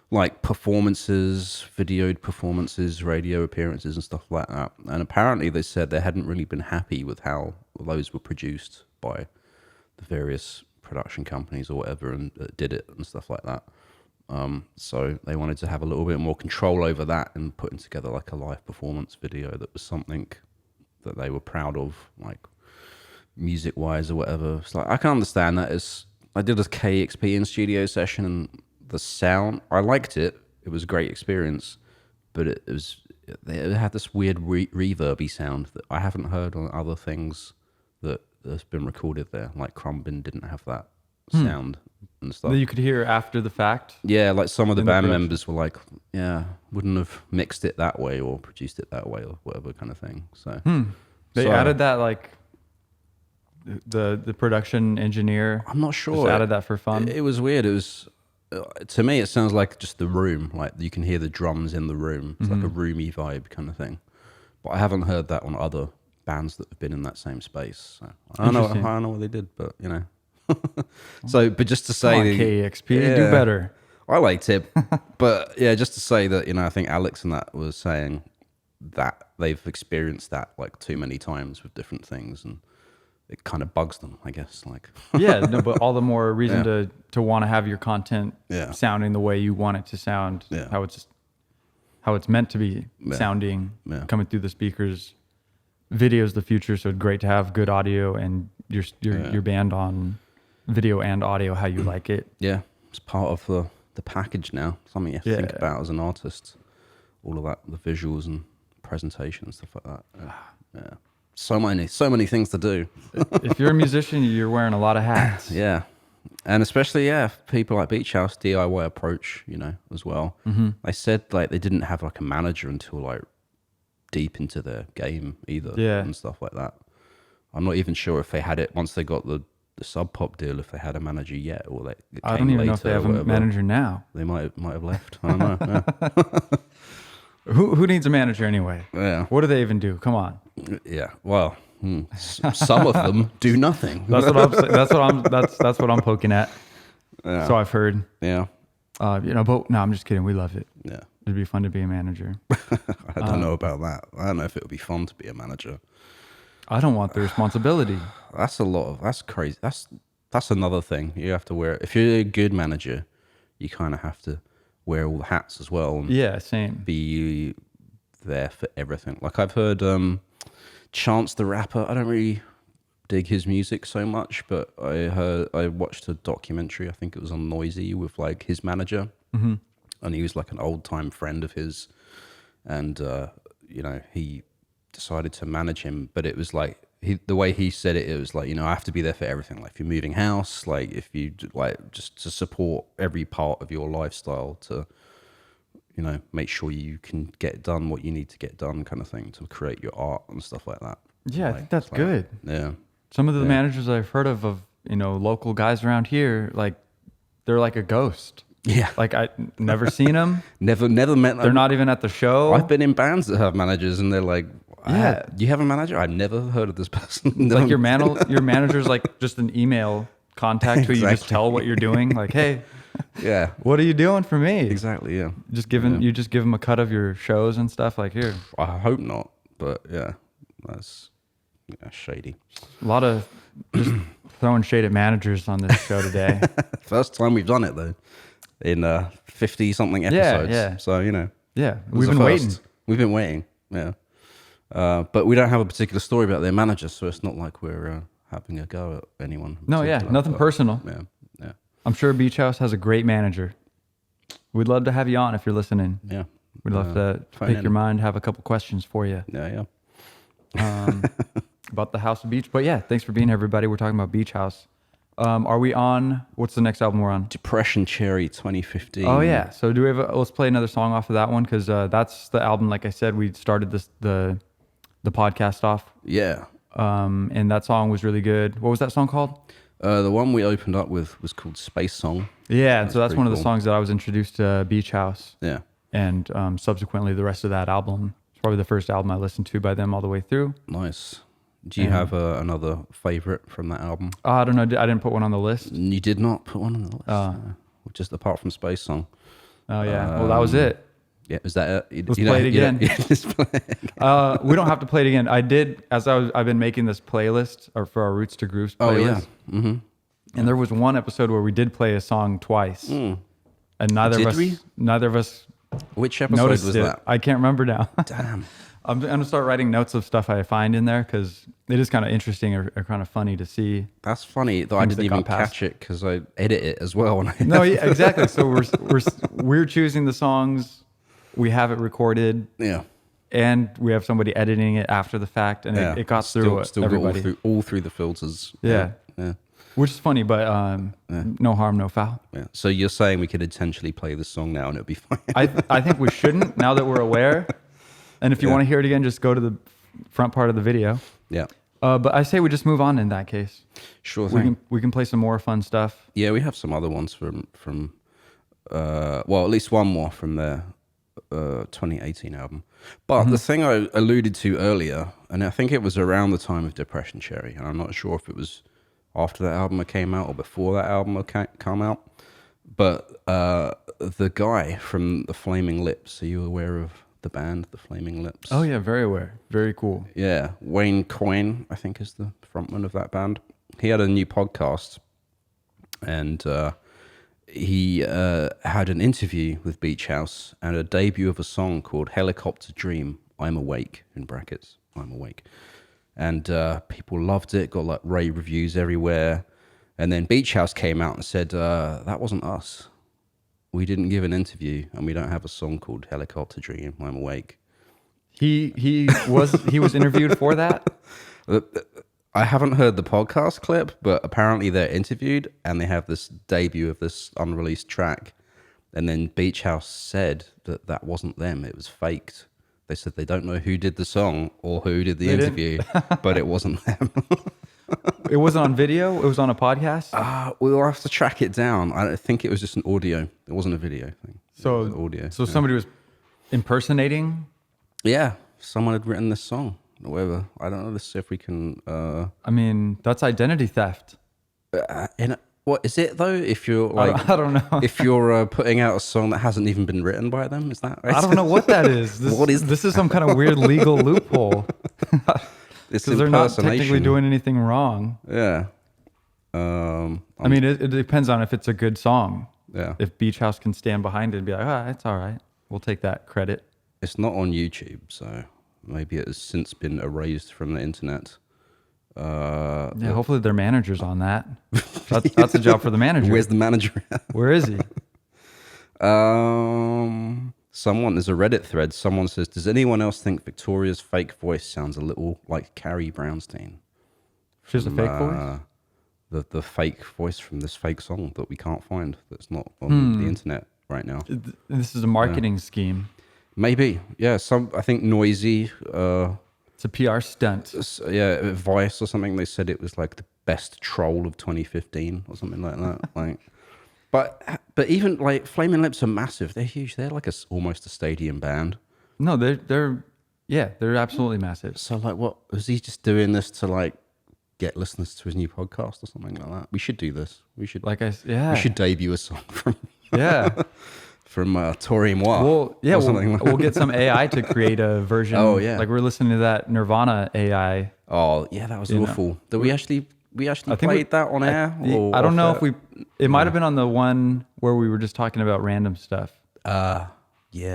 like performances, videoed performances, radio appearances, and stuff like that. And apparently, they said they hadn't really been happy with how those were produced by the various production companies or whatever, and that did it and stuff like that. So they wanted to have a little bit more control over that and putting together like a live performance video that was something that they were proud of, like music wise or whatever. It's like I can understand that. I did a KXP in studio session and the sound, I liked it. It was a great experience, but it had this weird reverby sound that I haven't heard on other things that's been recorded there. Like Crumbin didn't have that sound and stuff. That you could hear after the fact. Yeah, like some of the In the band production. members were like, yeah, wouldn't have mixed it that way or produced it that way or whatever kind of thing. So They So- added that, like the production engineer. I'm not Just sure. added that for fun. It was weird. It was to me. It sounds like just the room. Like you can hear the drums in the room. It's like a roomy vibe kind of thing. But I haven't heard that on other bands that have been in that same space. So I don't know. I Interesting. don't know what they did, but you know. So, but just to Come say, on, that- KXP, do Yeah. better. I liked it, but yeah, just to say that I think Alex and that was saying that they've experienced that like too many times with different things, and it kind of bugs them, I guess. Like, Yeah, no, but all the more reason Yeah. to want to have your content Yeah. sounding the way you want it to sound, Yeah. how it's meant to be sounding, Yeah. coming through the speakers. Video's the future, so it's great to have good audio and your band on video and audio how you like it. yeah, it's part of the package now. Something you have to think Yeah. about as an artist. All of that, the visuals and presentation and stuff like that. Yeah. So many things to do. If you're a musician, you're wearing a lot of hats. Yeah. And especially, people like Beach House, DIY approach, as well. Mm-hmm. They said like they didn't have like a manager until like deep into their game either. Yeah. And stuff like that. I'm not even sure if they had it once they got the Sub Pop deal, if they had a manager yet, or like it I came don't even know if later they or have a whatever. manager now. They might have left. I don't know. Yeah. Who needs a manager anyway? Yeah. What do they even do? Come on. Yeah. Well, some of them do nothing. That's what I'm poking at. Yeah. So I've heard. Yeah. But no, I'm just kidding. We love it. Yeah. It'd be fun to be a manager. I don't know about that. I don't know if it would be fun to be a manager. I don't want the responsibility. That's crazy. That's another thing. You have to wear, if you're a good manager, you kind of have to wear all the hats as well and Yeah, same. be there for everything. Like I've heard Chance the Rapper. I don't really dig his music so much, but I watched a documentary, I think it was on Noisy, with like his manager. Mm-hmm. And he was like an old time friend of his, and he decided to manage him, but it was like the way he said it, it was like, I have to be there for everything. Like if you're moving house, like if you like just to support every part of your lifestyle to, make sure you can get done what you need to get done, kind of thing, to create your art and stuff like that. Yeah, I Like, think that's it's like- good. Yeah, Some of the managers I've heard of, local guys around here, like they're like a ghost. Yeah. Like I never seen them. Never met them. They're not even at the show. I've been in bands that have managers and they're like, Yeah. you have a manager? I've never heard of this person. Like your manager's like just an email contact who you just tell what you're doing. Like, hey, Yeah. what are you doing for me? Exactly, yeah. You just give them a cut of your shows and stuff. Like, here. I hope not, but yeah, that's shady. A lot of just throwing shade at managers on this show today. First time we've done it though, in 50-something episodes. Yeah. So, Yeah, it was we've been a waiting. first. We've been waiting, yeah. But we don't have a particular story about their manager, so it's not like we're having a go at anyone. No, yeah, nothing personal. Yeah. I'm sure Beach House has a great manager. We'd love to have you on if you're listening. Yeah. We'd love to pick your mind, have a couple questions for you. Yeah. About the House of Beach. But yeah, thanks for being here, everybody. We're talking about Beach House. Are we on? What's the next album we're on? Depression Cherry 2015. Oh yeah. So do we have? Let's play another song off of that one because that's the album. Like I said, we started the podcast off. Yeah. And that song was really good. What was that song called? The one we opened up with was called Space Song. Yeah, so that's one of the cool. songs that I was introduced to Beach House. Yeah. And subsequently the rest of that album. It's probably the first album I listened to by them all the way through. Nice. Do you have another favorite from that album? I don't know. I didn't put one on the list. You did not put one on the list. Just apart from Space Song. Oh yeah. Well, that was it. Yeah, is that it? Let's play it again. Just play it again. We don't have to play it again. I did I've been making this playlist or for our Roots to Grooves playlist. Oh yeah. Mm-hmm. And there was one episode where we did play a song twice, and neither of us Which episode noticed was it. that? I can't remember now. Damn. I'm gonna start writing notes of stuff I find in there because it is kind of interesting or kind of funny to see. That's funny though. I didn't even catch it because I edit it as well. No, yeah, exactly. So we're choosing the songs, we have it recorded, Yeah. and we have somebody editing it after the fact, and it got through everybody. All through the filters. Yeah. Which is funny, but no harm, no foul. Yeah. So you're saying we could intentionally play this song now and it'll be fine? I think we shouldn't now that we're aware. And if you want to hear it again, just go to the front part of the video. Yeah. But I say we just move on in that case. Sure thing. We can play some more fun stuff. Yeah, we have some other ones from at least one more from their 2018 album. But the thing I alluded to earlier, and I think it was around the time of Depression Cherry, and I'm not sure if it was after that album came out or before that album come out, but the guy from the Flaming Lips, are you aware of the band, the Flaming Lips? Oh yeah, very aware. Very cool. Yeah, Wayne Coyne, I think, is the frontman of that band. He had a new podcast, and he had an interview with Beach House and a debut of a song called Helicopter Dream, I'm Awake, in brackets, I'm Awake. And people loved it, got like rave reviews everywhere. And then Beach House came out and said, that wasn't us. We didn't give an interview, and we don't have a song called Helicopter Dream, I'm Awake. He was interviewed for that? I haven't heard the podcast clip, but apparently they're interviewed, and they have this debut of this unreleased track. And then Beach House said that wasn't them, it was faked. They said they don't know who did the song or who did the interview, but it wasn't them. It wasn't on video? It was on a podcast? We'll have to track it down. I think it was just an audio. It wasn't a video thing. So audio. So somebody was impersonating? Yeah, someone had written this song or whatever. I don't know. Let's see if we can. I mean, that's identity theft. What is it though? If you're like, I don't know. If you're putting out a song that hasn't even been written by them, is that right? I don't know what that is. This is some kind of weird legal loophole. It's because they're not technically doing anything wrong. Yeah. I mean, it depends on if it's a good song. Yeah. If Beach House can stand behind it and be like, it's all right. We'll take that credit. It's not on YouTube, so maybe it has since been erased from the internet. Hopefully their manager's on that. That's a job for the manager. Where's the manager at? Where is he? There's a Reddit thread. Someone says, does anyone else think Victoria's fake voice sounds a little like Carrie Brownstein? She's a fake voice? The fake voice from this fake song that we can't find, that's not on the internet right now. This is a marketing scheme. Maybe, yeah. I think Noisy. It's a PR stunt. Yeah, Vice or something. They said it was like the best troll of 2015 or something like that. Like, but even like Flaming Lips are massive. They're huge. They're like almost a stadium band. No, they're absolutely massive. So like, what was he just doing this to like get listeners to his new podcast or something like that? We should do this. We should we should debut a song from from Tori Moi. Well, yeah, we'll get some AI to create a version. Oh yeah, like we're listening to that Nirvana AI. Oh yeah, that was awful. Did we actually played that on air? I don't know if it might have been on the one where we were just talking about random stuff. Yeah,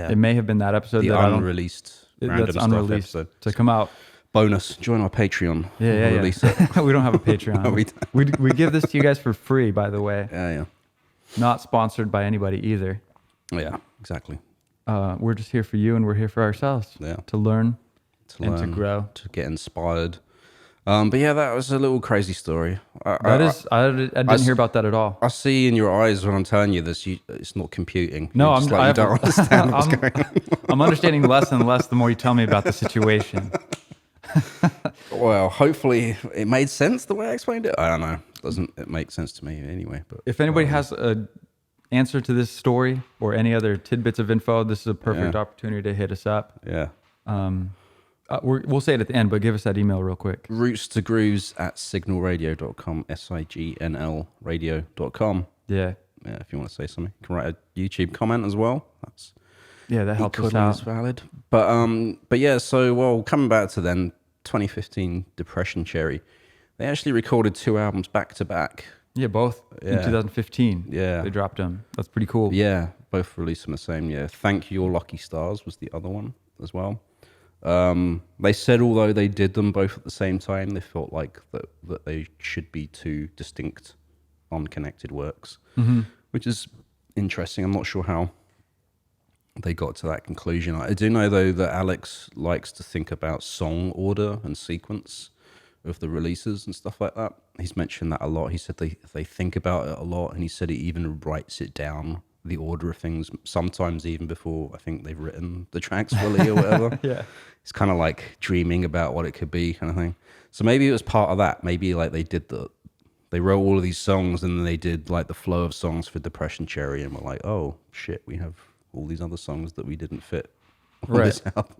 it may have been that episode the that unreleased that's unreleased to come out. Bonus, join our Patreon. Yeah. Release it. We don't have a Patreon. No, we don't. We give this to you guys for free, by the way. Yeah. Not sponsored by anybody either. Yeah, exactly. We're just here for you, and we're here for ourselves. Yeah, to learn, to grow, to get inspired. But yeah, that was a little crazy story. I didn't hear about that at all. I see in your eyes when I'm telling you this, it's not computing. No, you don't understand what's going on. I'm understanding less and less the more you tell me about the situation. Well, hopefully it made sense the way I explained it. I don't know. Doesn't it make sense to me anyway? But if anybody has a answer to this story or any other tidbits of info, this is a perfect opportunity to hit us up. Yeah. We'll say it at the end, but give us that email real quick. rootstogrooves@signalradio.com, SIGNL radio.com. Yeah. Yeah, if you want to say something. You can write a YouTube comment as well. That helps us out. Valid. But yeah, so coming back to then 2015 Depression Cherry. They actually recorded 2 albums back to back. Yeah, both in 2015. Yeah. They dropped them. That's pretty cool. Yeah, both released in the same year. Thank You, Your Lucky Stars was the other one as well. They said although they did them both at the same time, they felt like that they should be 2 distinct, unconnected works, which is interesting. I'm not sure how they got to that conclusion. I do know though that Alex likes to think about song order and sequence of the releases and stuff like that. He's mentioned that a lot. He said they think about it a lot, and he said he even writes it down, the order of things, sometimes even before I think they've written the tracks fully or whatever. Yeah. It's kind of like dreaming about what it could be kind of thing. So maybe it was part of that. Maybe like they wrote all of these songs and then they did like the flow of songs for Depression Cherry and were like, oh shit, we have all these other songs that we didn't fit on this album.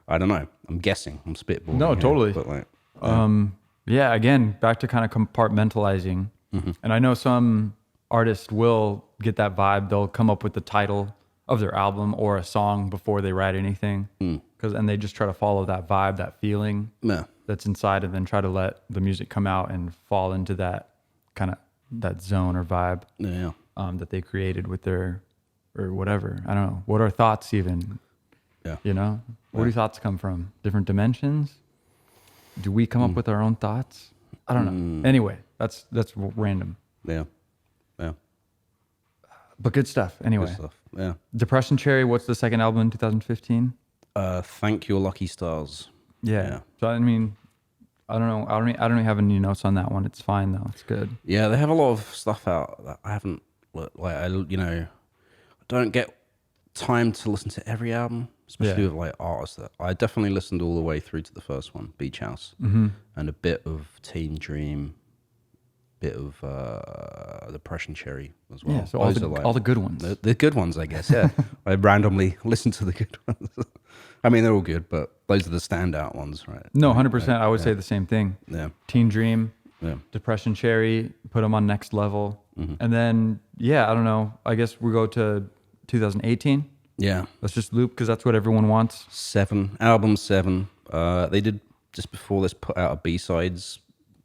I don't know. I'm guessing. I'm spitballing. No, totally. But like, yeah, again, back to kind of compartmentalizing. And I know some artists will get that vibe. They'll come up with the title of their album or a song before they write anything. And they just try to follow that vibe, that feeling that's inside, and then try to let the music come out and fall into that kind of that zone or vibe that they created with their, or whatever. I don't know. What are thoughts even? Yeah. You know, where do thoughts come from? Different dimensions? Do we come up with our own thoughts? I don't know. Anyway, that's random. Yeah. But good stuff. Anyway. Good stuff. Yeah. Depression Cherry. What's the second album in 2015? Thank Your Lucky Stars. Yeah. So I mean, I don't know. I don't have any notes on that one. It's fine though. It's good. Yeah, they have a lot of stuff out that I haven't I don't get time to listen to every album, especially with like artists that I definitely listened all the way through to the first one, Beach House, and a bit of Teen Dream, bit of Depression Cherry as well. Yeah, so all the good ones. The good ones, I guess. Yeah, I randomly listen to the good ones. I mean, they're all good, but those are the standout ones, right? No, 100%. I would say the same thing. Yeah. Teen Dream, Depression Cherry, put them on next level, and then I don't know. I guess we go to 2018. Yeah, let's just loop because that's what everyone wants. Album 7. They did just before this put out a B-sides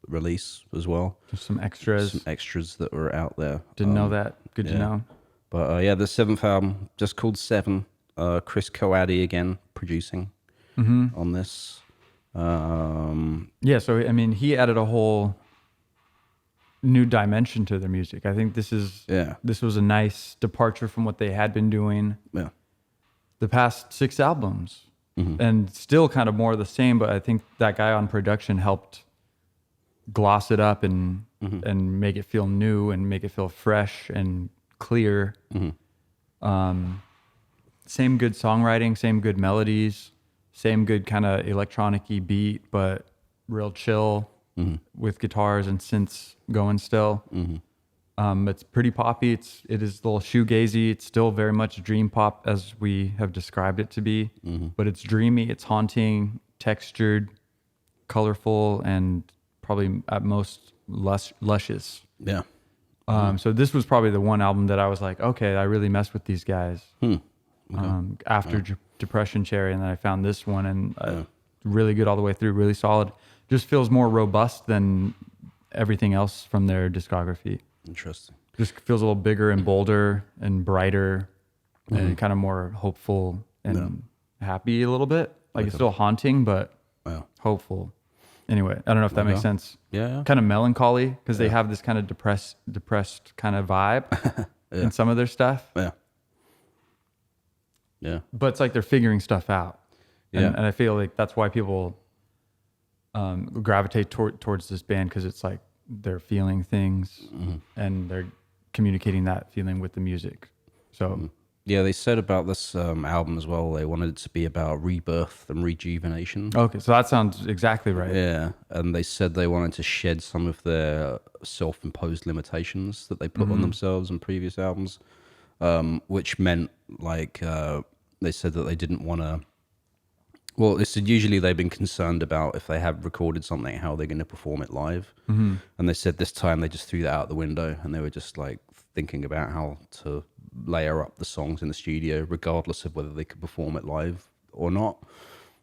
release as well. Just some extras that were out there. Didn't know that. Good to know. But the 7th album, just called 7. Chris Coaddy again producing on this. So I mean, he added a whole new dimension to their music. I think this was a nice departure from what they had been doing. Yeah. The past 6 albums, and still kind of more of the same. But I think that guy on production helped gloss it up and make it feel new and make it feel fresh and clear. Same good songwriting, same good melodies, Same good kind of electronic-y beat, but real chill with guitars and synths going still. It's pretty poppy. It is a little shoegazy. It's still very much dream pop as we have described it to be, but it's dreamy, it's haunting, textured, colorful, and probably at most luscious. Yeah. So this was probably the one album that I was like, okay, I really messed with these guys. After Depression Cherry, and then I found this one, and really good all the way through, really solid. Just feels more robust than everything else from their discography. Interesting. Just feels a little bigger and bolder and brighter and kind of more hopeful and happy a little bit. Like it's still haunting, but hopeful. Anyway, I don't know if that makes sense. Yeah. Kind of melancholy because they have this kind of depressed kind of vibe in some of their stuff. Yeah. Yeah. But it's like they're figuring stuff out. Yeah. And I feel like that's why people gravitate towards this band, because it's like they're feeling things and they're communicating that feeling with the music. So yeah, they said about this album as well, they wanted it to be about rebirth and rejuvenation. okay, so that sounds exactly right. Yeah, and they said they wanted to shed some of their self-imposed limitations that they put on themselves in previous albums, which meant like they said that they didn't want to. Well, they said usually they've been concerned about if they have recorded something, how they're going to perform it live. And they said this time they just threw that out the window, and they were just like thinking about how to layer up the songs in the studio, regardless of whether they could perform it live or not.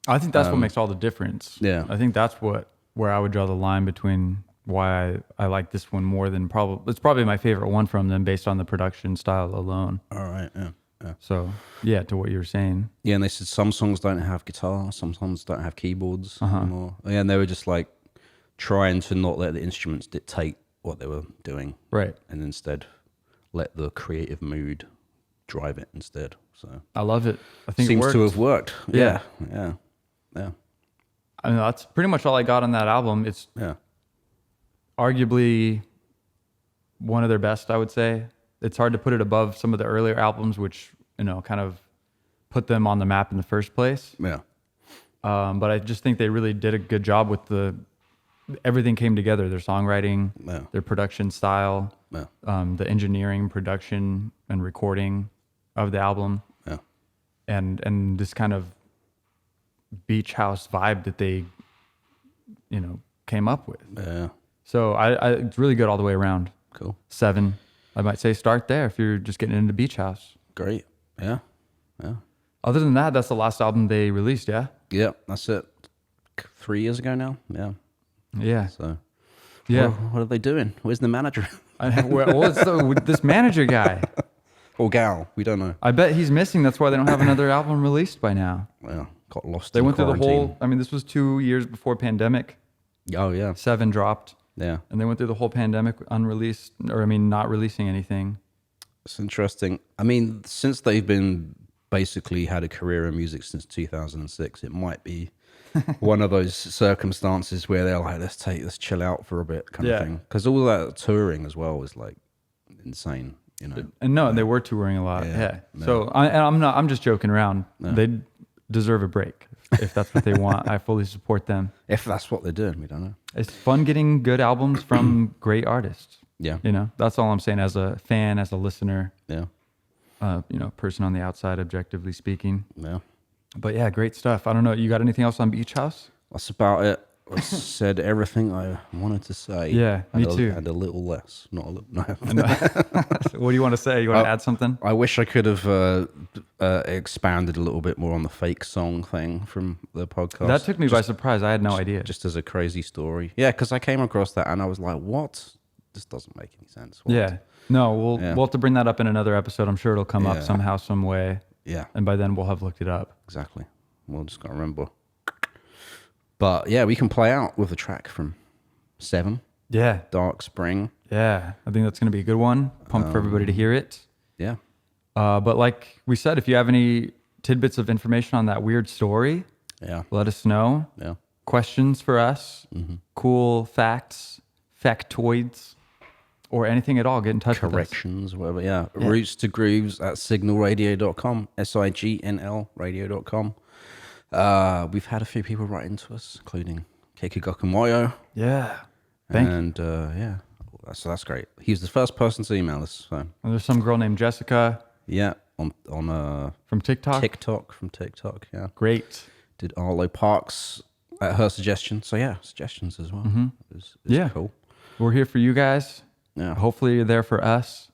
I think that's what makes all the difference. Yeah. I think that's where I would draw the line between why I like this one more than it's probably my favorite one from them based on the production style alone. All right, yeah. So, yeah, to what you were saying. Yeah, and they said some songs don't have guitar, some songs don't have keyboards anymore. Yeah, and they were just like trying to not let the instruments dictate what they were doing. Right. And instead let the creative mood drive it instead. So I love it. I think seems it works. to have worked. Yeah. Yeah. I mean, that's pretty much all I got on that album. It's arguably one of their best, I would say. It's hard to put it above some of the earlier albums, which, kind of put them on the map in the first place. Yeah. But I just think they really did a good job with everything came together. Their songwriting, their production style, the engineering, production, and recording of the album. Yeah. And this kind of beach house vibe that they, came up with. Yeah. So it's really good all the way around. Cool. 7. I might say start there if you're just getting into beach house. Great. Yeah. Other than that, that's the last album they released, yeah? Yeah, that's it. 3 years ago now. Yeah. Yeah. So, Yeah. What are they doing? Where's the manager? With this manager guy. Or gal? We don't know. I bet he's missing. That's why they don't have another album released by now. Well, got lost. They in went through the quarantine. whole. I mean, this was 2 years before pandemic. Oh yeah. 7 dropped, Yeah. and they went through the whole pandemic unreleased, not releasing anything. It's interesting. I mean, since they've been basically had a career in music since 2006, it might be one of those circumstances where they're like, let's chill out for a bit kind of thing. Because all that touring as well was like insane, And they were touring a lot. Yeah. So I'm just joking around. They deserve a break if that's what they want. I fully support them. If that's what they're doing, we don't know. It's fun getting good albums from great artists. Yeah. That's all I'm saying as a fan, as a listener. Yeah. Person on the outside, objectively speaking. Yeah. But yeah, great stuff. I don't know. You got anything else on Beach House? That's about it. I said everything I wanted to say. Yeah, me too. And a little less. Not a little. No. What do you want to say? You want to add something? I wish I could have expanded a little bit more on the fake song thing from the podcast. That took me by surprise. I had no idea. Just as a crazy story. Yeah, because I came across that and I was like, what? This doesn't make any sense. What? Yeah. No, we'll have to bring that up in another episode. I'm sure it'll come up somehow, some way. Yeah. And by then we'll have looked it up. Exactly. We'll just got to remember. But yeah, we can play out with a track from 7. Yeah. Dark Spring. Yeah. I think that's going to be a good one. Pumped for everybody to hear it. Yeah. But like we said, if you have any tidbits of information on that weird story, let us know. Yeah. Questions for us, cool facts, factoids, or anything at all, get in touch with us. Corrections, whatever. Yeah. Roots to Grooves at signalradio.com. SIGNL radio.com. We've had a few people write into us, including Kekigok and Moyo. Yeah. Yeah, so that's great. He was the first person to email us. So. And there's some girl named Jessica. Yeah, on from TikTok. From TikTok. Yeah, great. Did Arlo Parks at her suggestion. So yeah, suggestions as well. Mm-hmm. It's yeah, cool. We're here for you guys. Yeah. Hopefully you're there for us.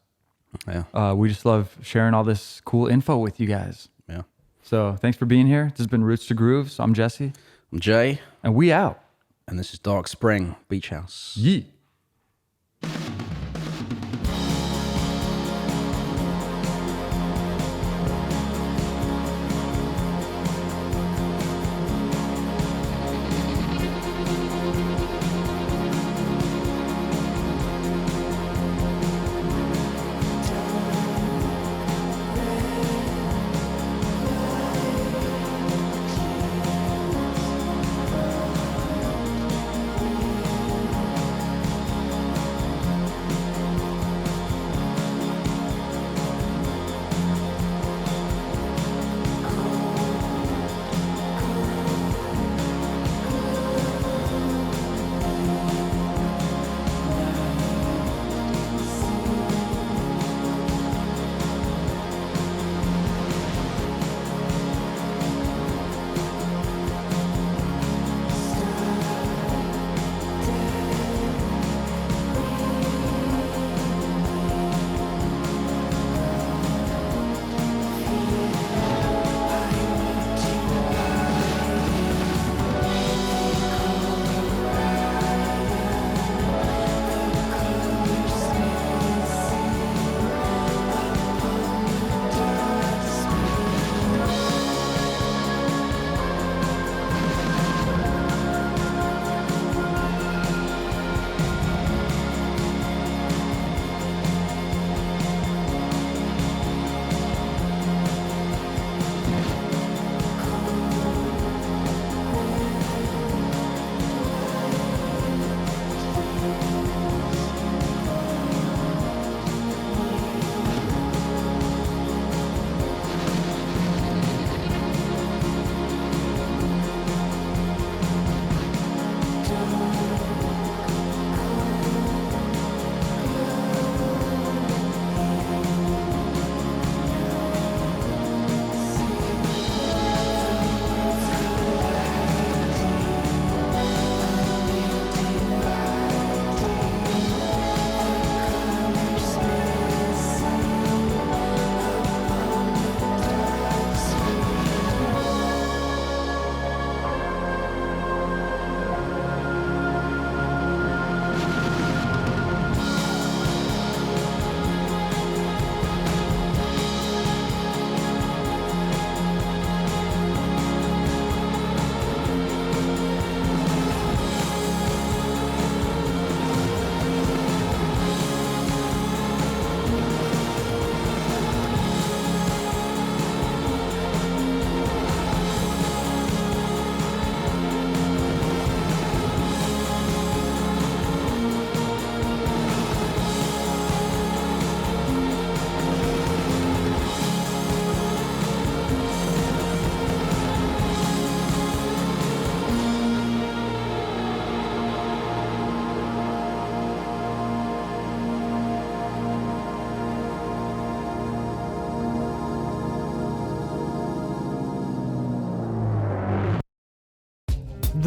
Yeah. We just love sharing all this cool info with you guys. Yeah. So thanks for being here. This has been Roots to Grooves. I'm Jesse. I'm Jay. And we out. And this is Dark Spring Beach House. Yeet.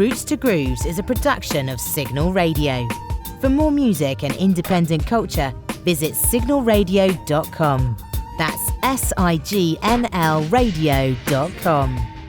Roots to Grooves is a production of Signl Radio. For more music and independent culture, visit signalradio.com. That's signl radio.com.